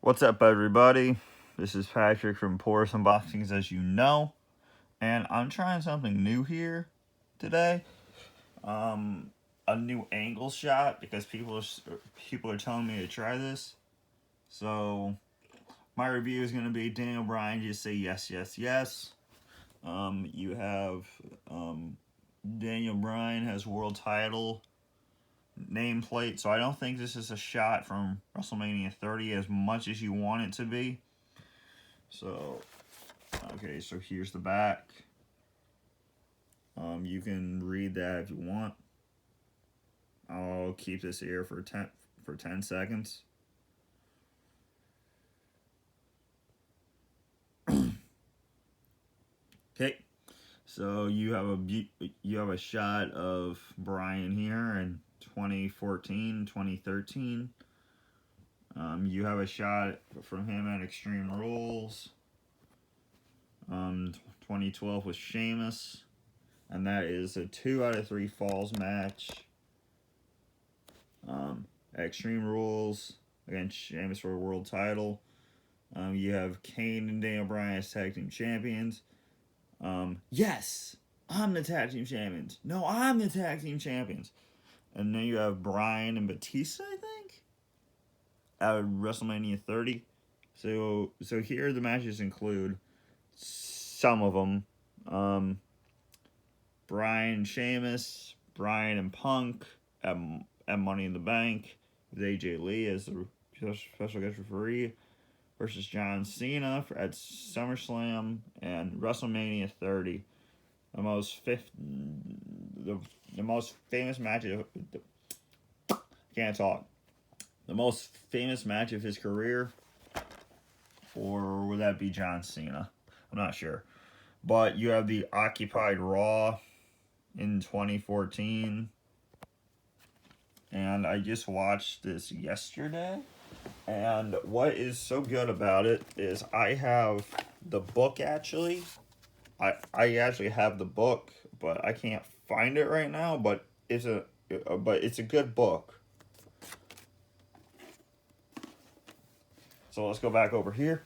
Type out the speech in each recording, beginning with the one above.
What's up, everybody? This is Patrick from Porous Unboxings, as you know, and I'm trying something new here today. A new angle shot because people are telling me to try this. So my review is going to be Daniel Bryan. Just say yes, yes, yes. You have Daniel Bryan has world title nameplate, so I don't think this is a shot from WrestleMania 30 as much as you want it to be. So, okay, so here's the back. You can read that if you want. I'll keep this here for 10 seconds. Okay, so you have a shot of Bryan here in 2014, 2013. You have a shot from him at Extreme Rules. 2012 with Sheamus, and that is a 2 out of 3 falls match. At Extreme Rules against Sheamus for a world title. You have Kane and Daniel Bryan as tag team champions. Yes, I'm the tag team champions. No, I'm the tag team champions. And then you have Bryan and Batista, I think, at WrestleMania 30. So here the matches include some of them. Bryan and Sheamus, Bryan and Punk at Money in the Bank, with AJ Lee as the special guest referee, versus John Cena at SummerSlam and WrestleMania 30. The most famous match of can't talk. The most famous match of his career, or would that be John Cena? I'm not sure. But you have the Occupied Raw in 2014. And I just watched this yesterday. And what is so good about it is I have the book actually. I actually have the book, but I can't find it right now. But it's a good book. So let's go back over here.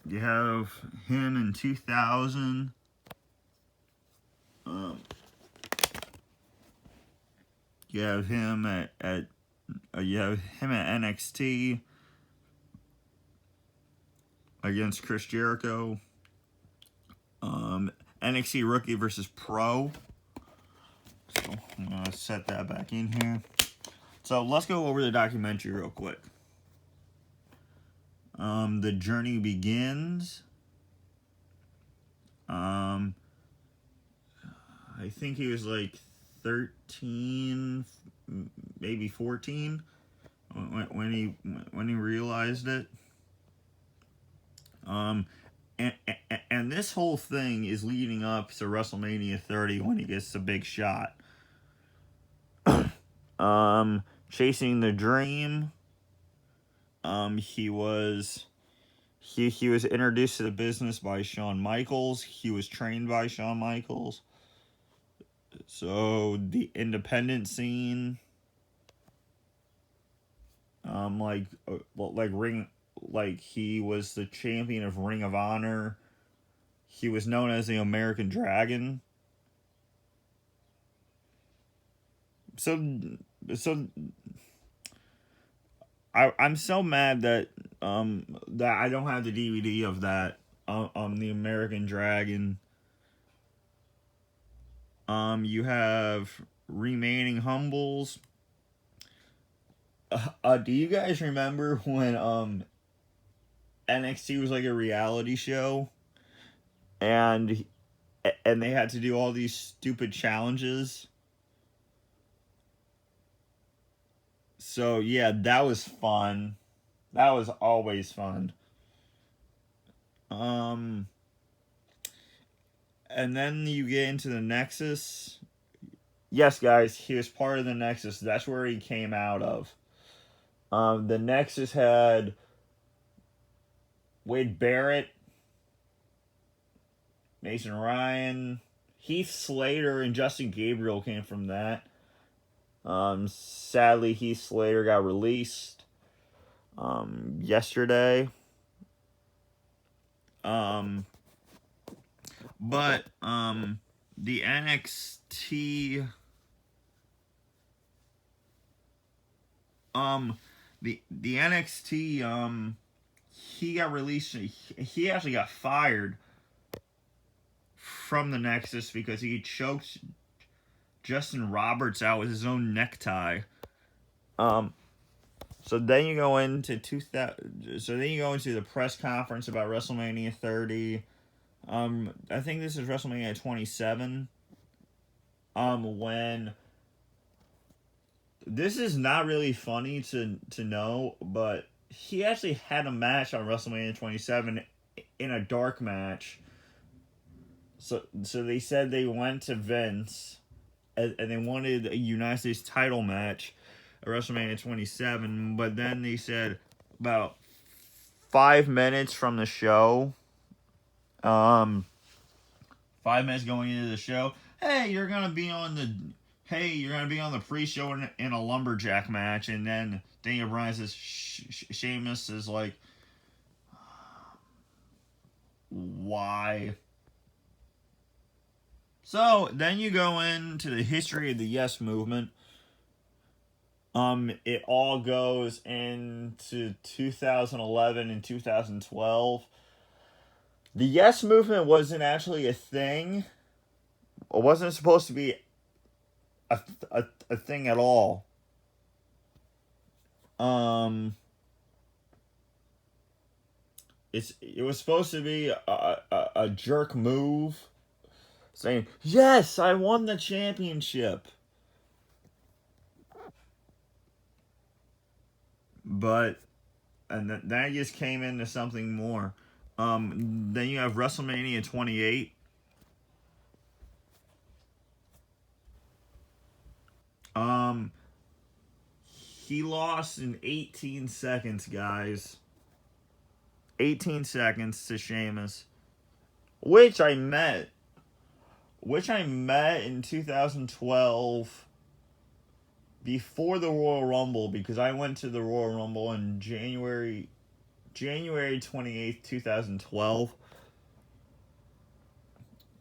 You have him in 2000. You have him at NXT against Chris Jericho. NXT Rookie versus Pro. So I'm gonna set that back in here. So let's go over the documentary real quick. The journey begins. I think he was like 13, maybe 14 when he realized it. And this whole thing is leading up to WrestleMania 30 when he gets the big shot. Chasing the dream. He was introduced to the business by Shawn Michaels. He was trained by Shawn Michaels. So the independent scene, he was the champion of Ring of Honor. He was known as the American Dragon. So I'm so mad that I don't have the DVD of that the American Dragon. You have Remaining Humbles. Do you guys remember when NXT was like a reality show, and they had to do all these stupid challenges? So yeah, that was fun. That was always fun. And then you get into the Nexus. Yes, guys, he was part of the Nexus. That's where he came out of. The Nexus had Wade Barrett, Mason Ryan, Heath Slater, and Justin Gabriel came from that. Sadly, Heath Slater got released yesterday. But the NXT the NXT he got released. He actually got fired from the Nexus because he choked Justin Roberts out with his own necktie. So then you go into the press conference about WrestleMania 30. I think this is WrestleMania 27. When this is not really funny to know, but he actually had a match on WrestleMania 27 in a dark match. So they said they went to Vince and they wanted a United States title match at WrestleMania 27, but then they said about 5 minutes from the show, 5 minutes going into the show, hey, you're gonna be on the pre-show in a lumberjack match, and then Daniel Bryan says, Sheamus is like, why? So then you go into the history of the Yes Movement. It all goes into 2011 and 2012. The Yes Movement wasn't actually a thing. It wasn't supposed to be a thing at all. It was supposed to be a jerk move, saying, yes, I won the championship. But, and that just came into something more. Then you have WrestleMania 28. He lost in 18 seconds, guys. 18 seconds to Sheamus, which I met in 2012 before the Royal Rumble, because I went to the Royal Rumble in January 28th, 2012.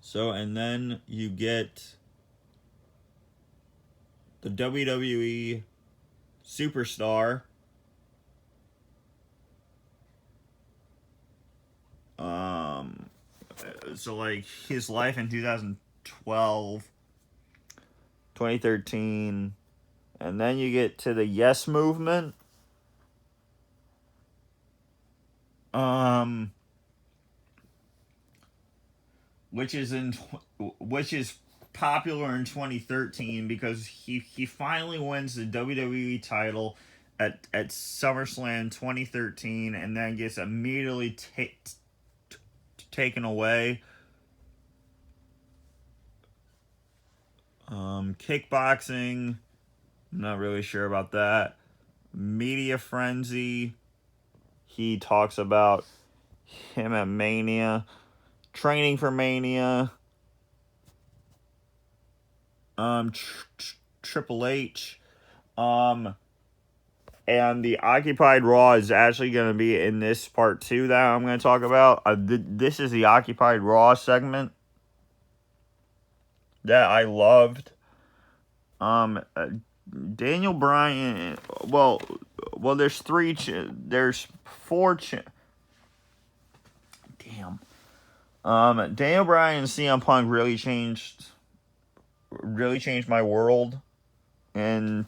So, and then you get the WWE Superstar. So like his life in 2012, 2013, and then you get to the Yes Movement. Which is popular in 2013 because he finally wins the WWE title at SummerSlam 2013, and then gets immediately taken away. Kickboxing, I'm not really sure about that. Media Frenzy, he talks about him at Mania, training for Mania. Triple H, and the Occupied Raw is actually going to be in this part 2 that I'm going to talk about. This is the Occupied Raw segment that I loved. Daniel Bryan. Well, there's four. Damn. Daniel Bryan and CM Punk really changed my world in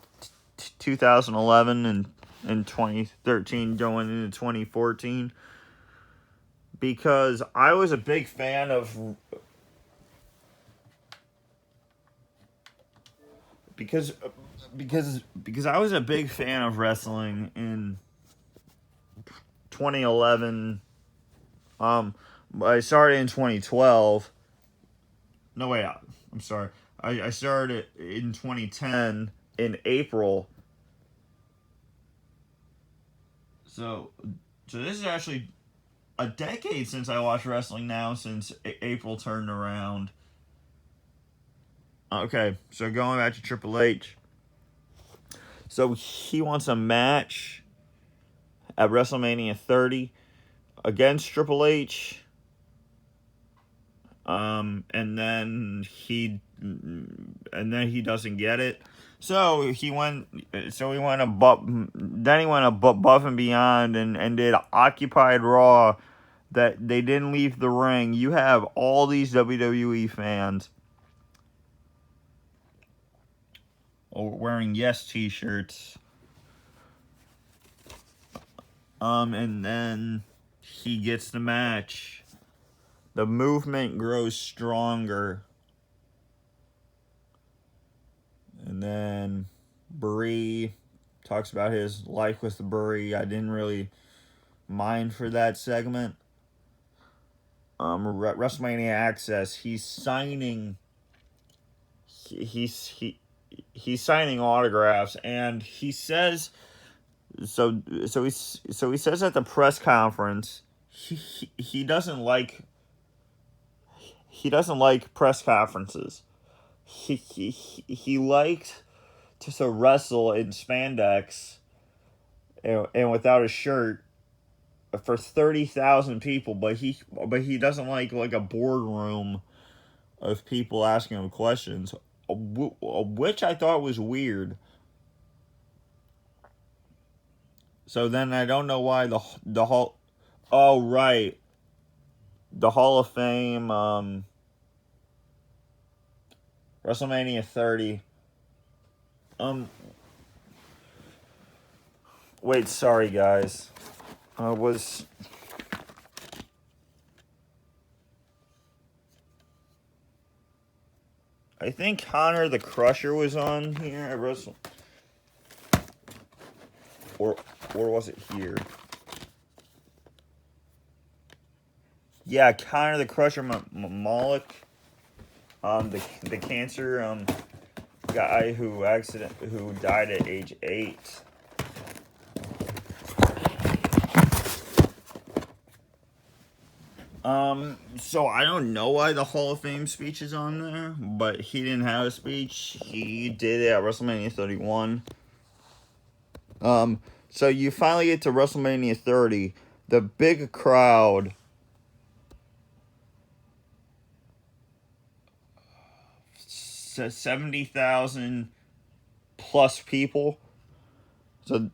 2011 and 2013 going into 2014, because I was a big fan of because I was a big fan of wrestling in 2011. I started in 2012. No, wait, I'm sorry. I started in 2010 in April. So this is actually a decade since I watched wrestling now, since April turned around. Okay, so going back to Triple H. So he wants a match at WrestleMania 30 against Triple H. And then he doesn't get it. So he went above and beyond and did Occupied Raw that they didn't leave the ring. You have all these WWE fans wearing Yes t-shirts. And then he gets the match. The movement grows stronger. And then Brie talks about his life with Brie. I didn't really mind for that segment. WrestleMania Access. He's signing autographs, and he says so he says at the press conference he doesn't like press conferences. He liked to wrestle in spandex and without a shirt for 30,000 people, but he doesn't like a boardroom of people asking him questions, which I thought was weird. So then I don't know why the Hall. Oh right, the Hall of Fame. WrestleMania 30. Wait, sorry guys. I think Connor the Crusher was on here at Wrestle, or was it here? Yeah, Connor the Crusher Malik, the cancer guy who died at age 8. So I don't know why the Hall of Fame speech is on there, but he didn't have a speech. He did it at WrestleMania 31. So you finally get to WrestleMania 30. The big crowd. 70,000 plus people. So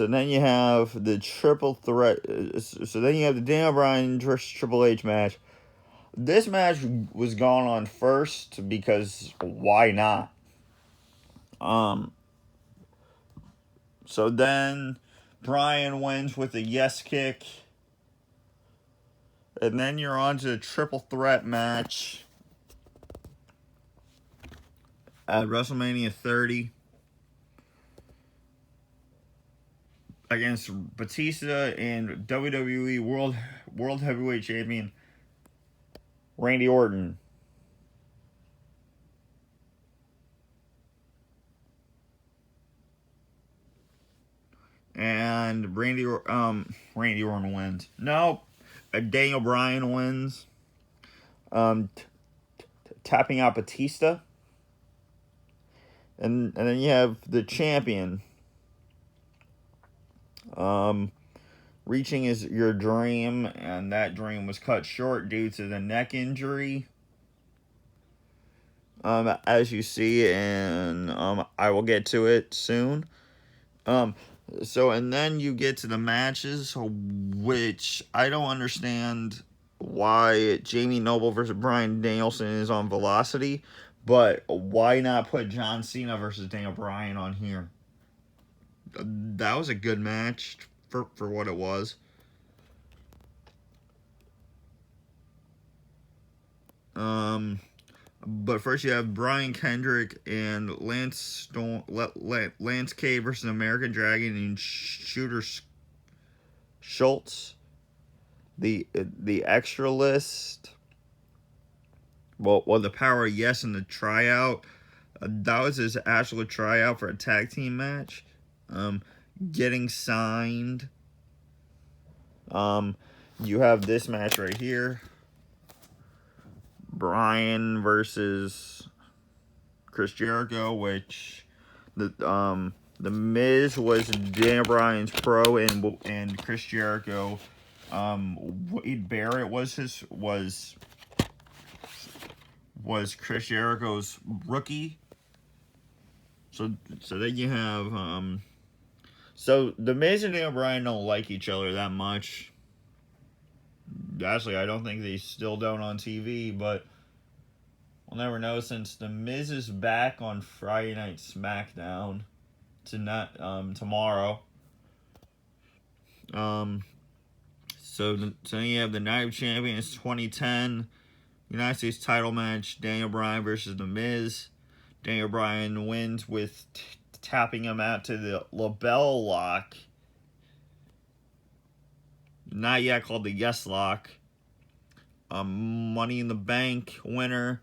then you have the triple threat. So then you have the Daniel Bryan versus Triple H match. This match was gone on first because why not? So then Bryan wins with a yes kick. And then you're on to the triple threat match at WrestleMania 30 against Batista and WWE World Heavyweight Champion Randy Orton. And Randy Orton wins. No, Daniel Bryan wins. Tapping out Batista. And then you have the champion. Reaching your dream, and that dream was cut short due to the neck injury. As you see, and I will get to it soon. So, and then you get to the matches, which I don't understand why Jamie Noble versus Bryan Danielson is on Velocity, but why not put John Cena versus Daniel Bryan on here? That was a good match for what it was. But first you have Brian Kendrick and Lance Cade versus American Dragon and Shooter Schultz. The extra list. Well, the Power Yes and the tryout. That was his actual tryout for a tag team match. Getting signed. You have this match right here. Bryan versus Chris Jericho, which The Miz was Daniel Bryan's pro, and Chris Jericho. Wade Barrett was Chris Jericho's rookie. So then you have so the Miz and Daniel Bryan don't like each other that much. Actually, I don't think they still don't on TV, but we'll never know since the Miz is back on Friday Night SmackDown tomorrow. So then you have the Night of Champions 2010 United States title match, Daniel Bryan versus The Miz. Daniel Bryan wins with tapping him out to the LaBelle Lock. Not yet called the Yes Lock. Money in the Bank winner.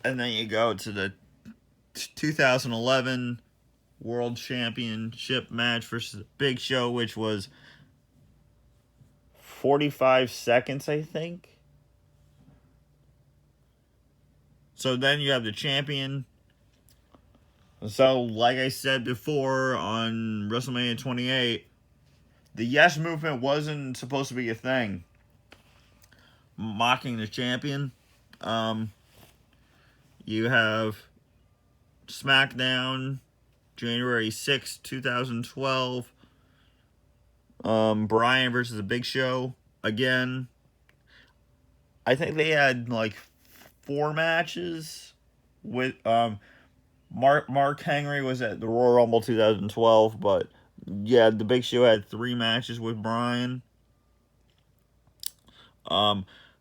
And then you go to the 2011 World Championship match versus the Big Show, which was 45 seconds, I think. So then you have the champion. So, like I said before on WrestleMania 28, the Yes movement wasn't supposed to be a thing. Mocking the champion. You have SmackDown, January 6th, 2012. Bryan versus the Big Show again. I think they had like 4 matches with Mark Henry was at the Royal Rumble 2012, but yeah, the Big Show had 3 matches with Bryan.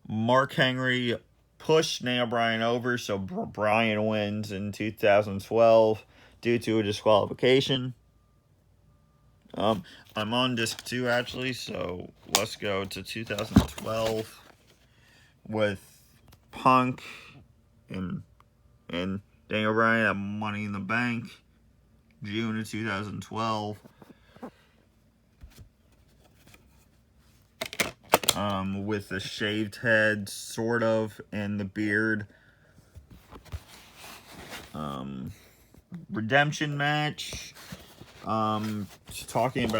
Mark Henry pushed Daniel Bryan over, so Bryan wins in 2012 due to a disqualification. I'm on disc 2 actually, so let's go to 2012 with Punk and Daniel Bryan at Money in the Bank, June of 2012. With the shaved head, sort of, and the beard. Redemption match. Talking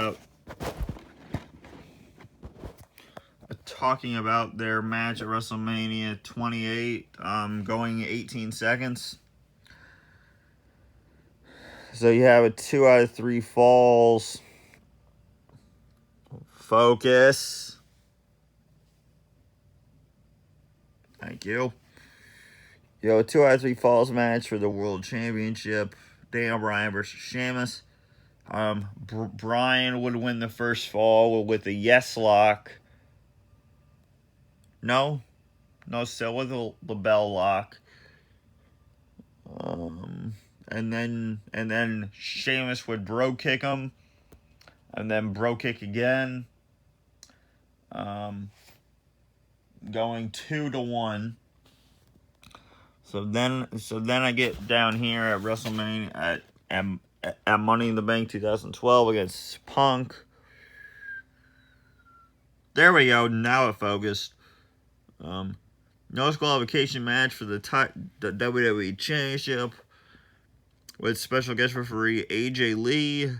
about their match at WrestleMania 28, going 18 seconds. So you have a 2 out of 3 falls. Focus. Thank you. You have a 2 out of 3 falls match for the World Championship. Daniel Bryan versus Sheamus. Bryan would win the first fall with the Yes Lock. No, still with the LaBelle Lock. And then Sheamus would bro kick him, and then bro kick again. Going 2-1. So then I get down here at WrestleMania at Money in the Bank 2012 against Punk. There we go. Now it focused. No disqualification match for the WWE Championship with special guest referee AJ Lee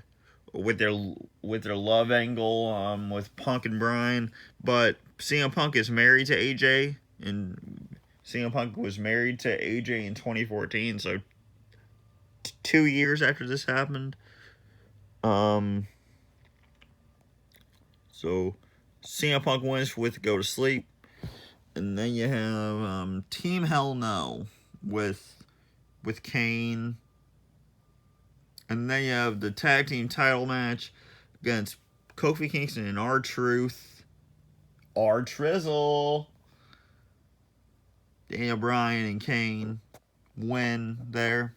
with their love angle with Punk and Bryan. But CM Punk is married to AJ, and CM Punk was married to AJ in 2014, so 2 years after this happened. So CM Punk wins with Go to Sleep. And then you have Team Hell No with Kane. And then you have the tag team title match against Kofi Kingston and R-Truth. R-Trizzle. Daniel Bryan and Kane win there.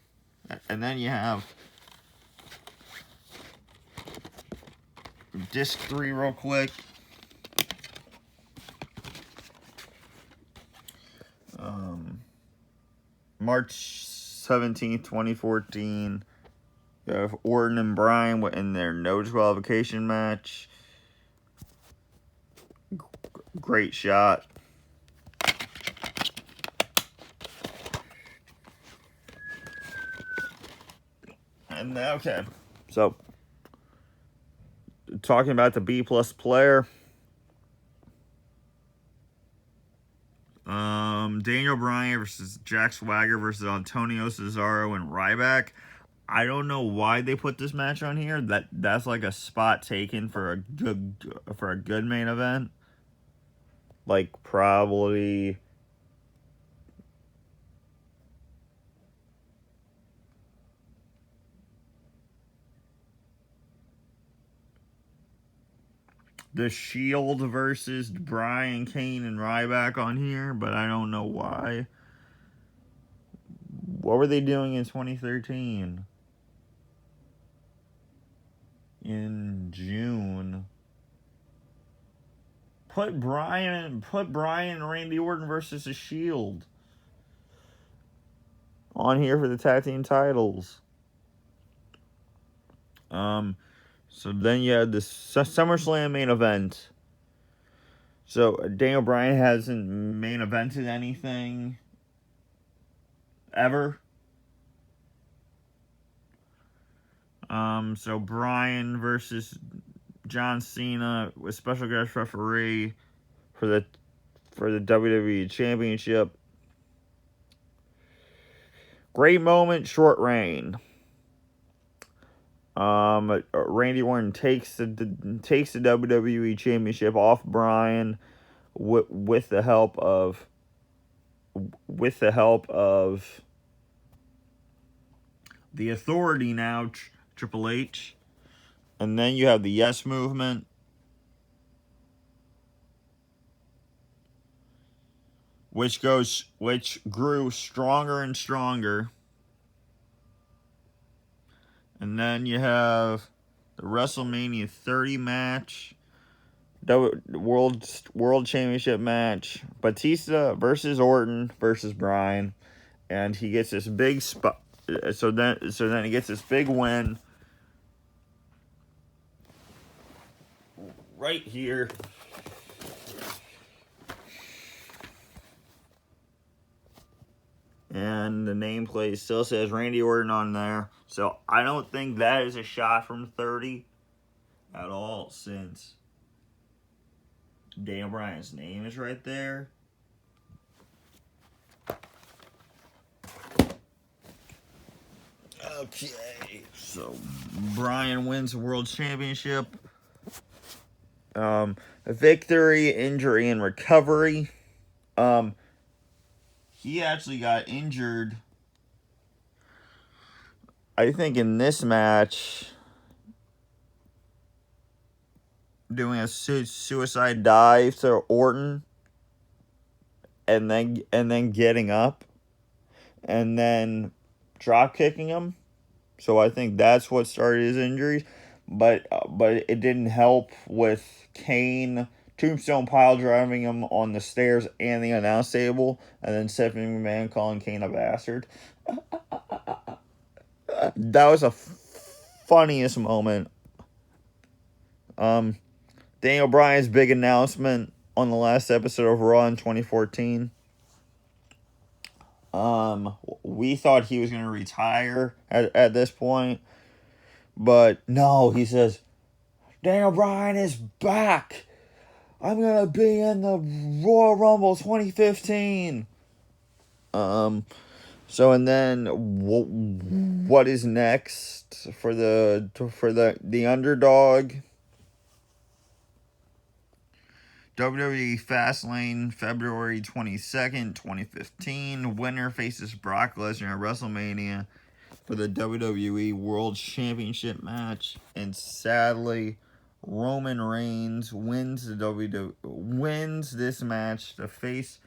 And then you have disc 3 real quick. March 17th, 2014. You have Orton and Bryan in their no disqualification match. Great shot. And okay, So, talking about the B-plus player, Daniel Bryan versus Jack Swagger versus Antonio Cesaro and Ryback. I don't know why they put this match on here. That's like a spot taken for a good main event. Like probably the Shield versus Bryan, Kane, and Ryback on here, but I don't know why. What were they doing in 2013? In June. Put Bryan and Randy Orton versus the Shield on here for the tag team titles. So then you had the SummerSlam main event. So Daniel Bryan hasn't main evented anything ever. So Bryan versus John Cena with special guest referee for the WWE Championship. Great moment, short reign. Randy Orton takes the WWE Championship off Bryan with the help of the Authority now, Triple H. And then you have the Yes Movement, which grew stronger and stronger. And then you have the WrestleMania 30 match, World Championship match, Batista versus Orton versus Bryan, and he gets this big spot. So then he gets this big win right here. And the nameplate still says Randy Orton on there. So I don't think that is a shot from 30 at all, since Daniel Bryan's name is right there. Okay, so Bryan wins the World Championship. A victory, injury, and recovery. He actually got injured, I think, in this match, doing a suicide dive to Orton, and then getting up, and then drop kicking him. So I think that's what started his injuries, but it didn't help with Kane Tombstone pile driving him on the stairs and the announce table, and then Stephanie McMahon calling Kane a bastard. That was the funniest moment. Daniel Bryan's big announcement on the last episode of Raw in 2014. We thought he was going to retire at this point, but no, he says, Daniel Bryan is back. I'm going to be in the Royal Rumble 2015. So, and then what is next for the underdog? WWE Fastlane, February 22nd, 2015. Winner faces Brock Lesnar at WrestleMania for the WWE World Championship match. And sadly, Roman Reigns wins this match to face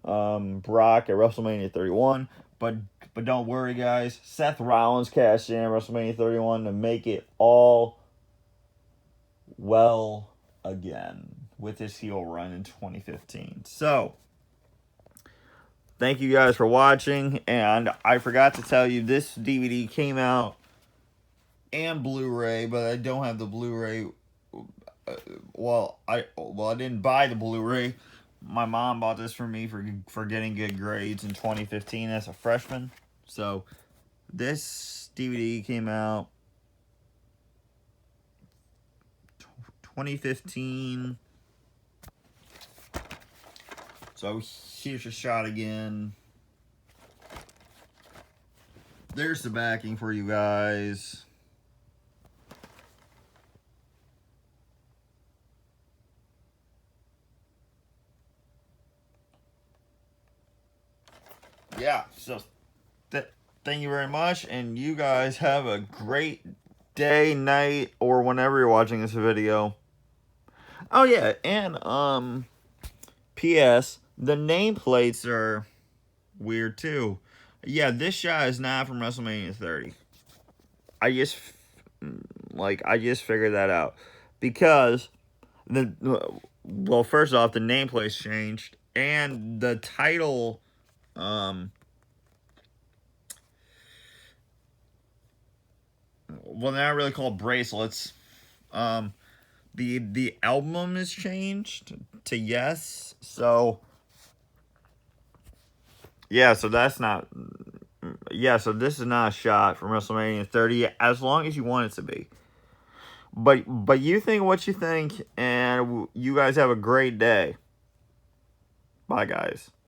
Brock at WrestleMania 31. But don't worry, guys. Seth Rollins cashed in at WrestleMania 31 to make it all well again with his heel run in 2015. So, thank you guys for watching. And I forgot to tell you, this DVD came out and Blu-ray, but I don't have the Blu-ray. I didn't buy the Blu-ray. My mom bought this for me for getting good grades in 2015 as a freshman. So, this DVD came out 2015. So here's your shot again. There's the backing for you guys. Yeah, so thank you very much, and you guys have a great day, night, or whenever you're watching this video. Oh yeah, and P.S. the nameplates are weird too. Yeah, this shot is not from WrestleMania 30. I just figured that out because well, first off, the nameplate's changed and the title well, they're not really called bracelets. The album is changed to Yes. So yeah, so that's not. Yeah, so this is not a shot from WrestleMania 30 as long as you want it to be. But you think what you think, and you guys have a great day. Bye, guys.